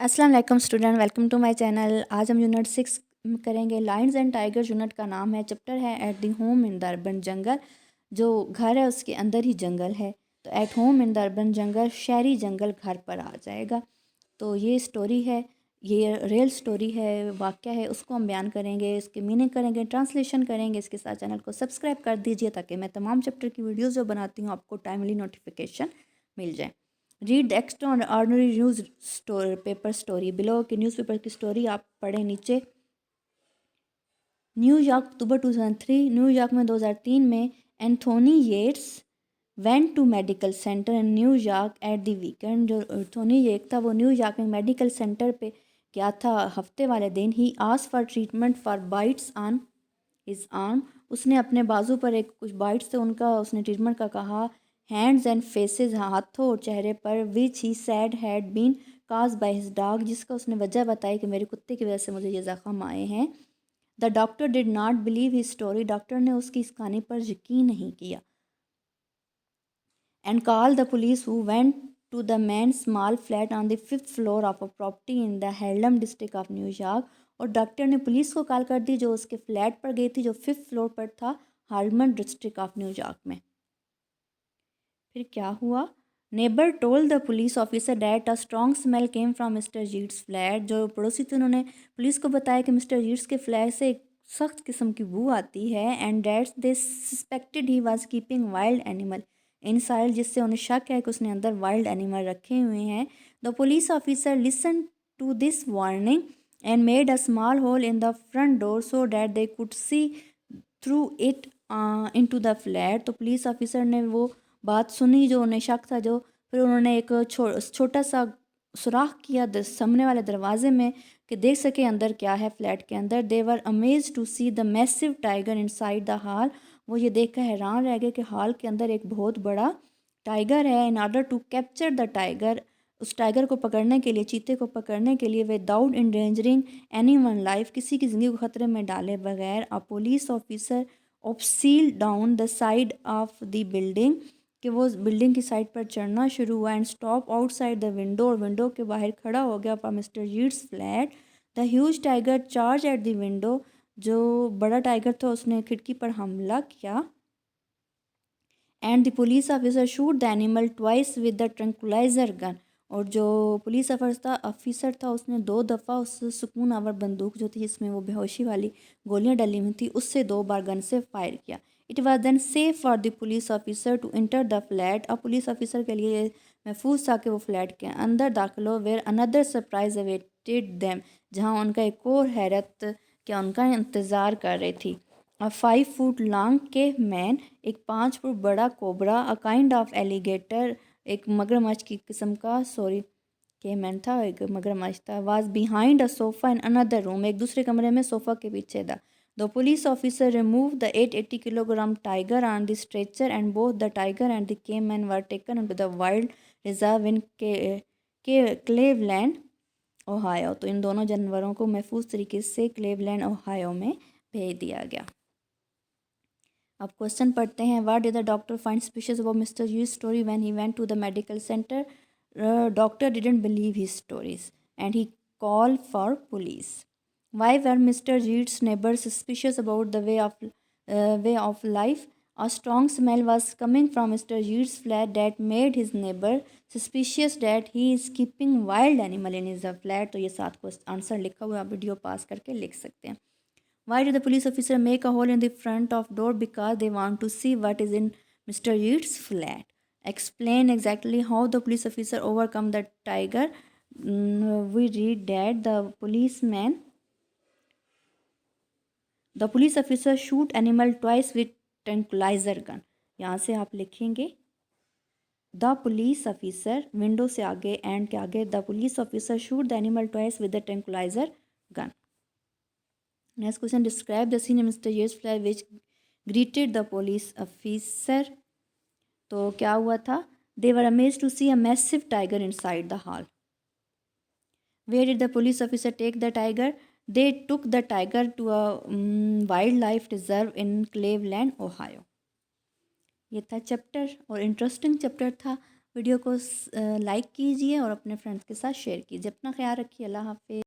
अस्सलाम वालेकुम student, welcome to my channel. आज हम यूनिट 6 करेंगे। लायंस एंड टाइगर्स यूनिट का नाम है, चैप्टर है at the home in the urban जंगल। जो घर है उसके अंदर ही जंगल है, तो at home in the urban जंगल, शहरी जंगल घर पर आ जाएगा। तो ये स्टोरी है, ये रियल स्टोरी है, वाक़या है, उसको हम बयान करेंगे, इसके मीनिंग करेंगे, ट्रांसलेशन करेंगे। इसके साथ चैनल को सब्सक्राइब कर दीजिए ताकि मैं तमाम चैप्टर की वीडियोज़ जो बनाती हूँ आपको टाइमली नोटिफिकेशन मिल जाए। Read the extra ordinary news paper story below के न्यूज़पेपर की स्टोरी आप पढ़ें नीचे। न्यूयॉर्क अक्टूबर 2003, न्यूयॉर्क में 2003 में Anthony Yates went to medical centre in New York at the weekend. जो एंथोनी येट था वो न्यूयॉर्क में मेडिकल सेंटर पे गया था हफ्ते वाले दिन। He asked for treatment for bytes on his arm. उसने अपने बाजू पर एक कुछ बाइट्स थे, उनका उसने ट्रीटमेंट का कहा। हैंड्स एंड फेसेस, हाथों और चेहरे पर, which he said had been caused by his dog, जिसका उसने वजह बताई कि मेरे कुत्ते की वजह से मुझे ये ज़ख्म आए हैं। The doctor did not believe his story, doctor ने उसकी इस कहानी पर यकीन नहीं किया। And call the police who went to the man small flat on the 5th floor of a property in the Harlem district of New York. और doctor ने पुलिस को कॉल कर दी जो उसके फ्लैट पर गई थी, जो 5th फ्लोर पर था, हार्लम डिस्ट्रिक्ट ऑफ न्यूयॉर्क में। फिर क्या हुआ? Neighbour told the police officer that a strong smell came from mister Jeets flat. जो पड़ोसी थे उन्होंने पुलिस को बताया कि मिस्टर जीट्स के फ्लैट से एक सख्त किस्म की बू आती है। And that's they suspected he was keeping wild animal inside, जिससे उन्हें शक है कि उसने अंदर वाइल्ड एनिमल रखे हुए हैं। The police officer listen to this warning and made a small hole in the front door so that they could see through it into the flat. तो पुलिस ऑफिसर ने वो बात सुनी जो उन्हें शक था, जो फिर उन्होंने एक छोटा सा सुराख किया सामने वाले दरवाजे में कि देख सके अंदर क्या है फ्लैट के अंदर। They were amazed to see the massive tiger inside the hall. वो ये देख कर हैरान रह गए कि हॉल के अंदर एक बहुत बड़ा टाइगर है। In order to capture the tiger, उस टाइगर को पकड़ने के लिए, चीते को पकड़ने के लिए, without endangering any one life, किसी की ज़िंदगी को ख़तरे में डाले बगैर, a police officer abseil down the side of the building, कि वो बिल्डिंग की साइड पर चढ़ना शुरू हुआ। And stop outside the window, और विंडो के बाहर खड़ा हो गया for mister Yates flat. The huge tiger charge at the window, जो बड़ा टाइगर था उसने खिड़की पर हमला किया। And the police officer shoot the animal twice with the tranquilliser gun. और जो पुलिस ऑफिसर था उसने 2 दफ़ा उस सुकून आवर बंदूक जो थी जिसमें वो बेहोशी वाली गोलियां डली हुई थी उससे 2 बार गन से फायर किया। It was then safe for the police officer to enter the flat. अब पुलिस ऑफिसर के लिए महफूज था कि वो फ्लैट के अंदर दाखिल हो। Where another surprise awaited them, जहाँ उनका एक और हैरत क्या उनका इंतज़ार कर रही थी। अ 5 फुट लॉन्ग केव मैन, एक 5 फुट बड़ा cobra, a kind of alligator, एक मगरमच्छ की किस्म का, सॉरी केव मैन था, एक मगरमच्छ था, was behind a sofa in another room, एक दूसरे कमरे में सोफ़ा के पीछे था। The police officer remove the 880 kilogram tiger on the stretcher and both the tiger and the cave man were taken into the wild reserve in के Cleveland Ohio. तो इन दोनों जानवरों को महफूज तरीके से क्लेवलैंड ओहायो में भेज दिया गया। अब क्वेश्चन पढ़ते हैं। What did the doctor find suspicious about mister Yates story when he went to the medical centre? Doctor didn't believe his stories and he call for police. Why were Mr. Reed's neighbors suspicious about the way of life? A strong smell was coming from Mr. Reed's flat that made his neighbor suspicious that he is keeping wild animal in his flat. तो ये 7 को answer लिखा हुआ, आप video पास करके लिख सकते हैं। Why did the police officer make a hole in the front of door? Because they want to see what is in Mr. Reed's flat. Explain exactly how the police officer overcome the tiger. We read that the police officer shoot animal twice with tranquilizer gun. यहाँ से आप लिखेंगे the police officer, window से आगे end के आगे, the police officer shoot the animal twice with the tranquilliser gun. Next question, describe the scene Mister Yates flat which greeted the police officer. तो क्या हुआ था? They were amazed to see a massive tiger inside the hall. Where did the police officer take the tiger? They took the tiger to a wildlife reserve in Cleveland Ohio. ये था chapter और interesting chapter था। Video को like कीजिए और अपने friends के साथ शेयर कीजिए। अपना ख्याल रखिए। अल्लाह हाफ़िज़।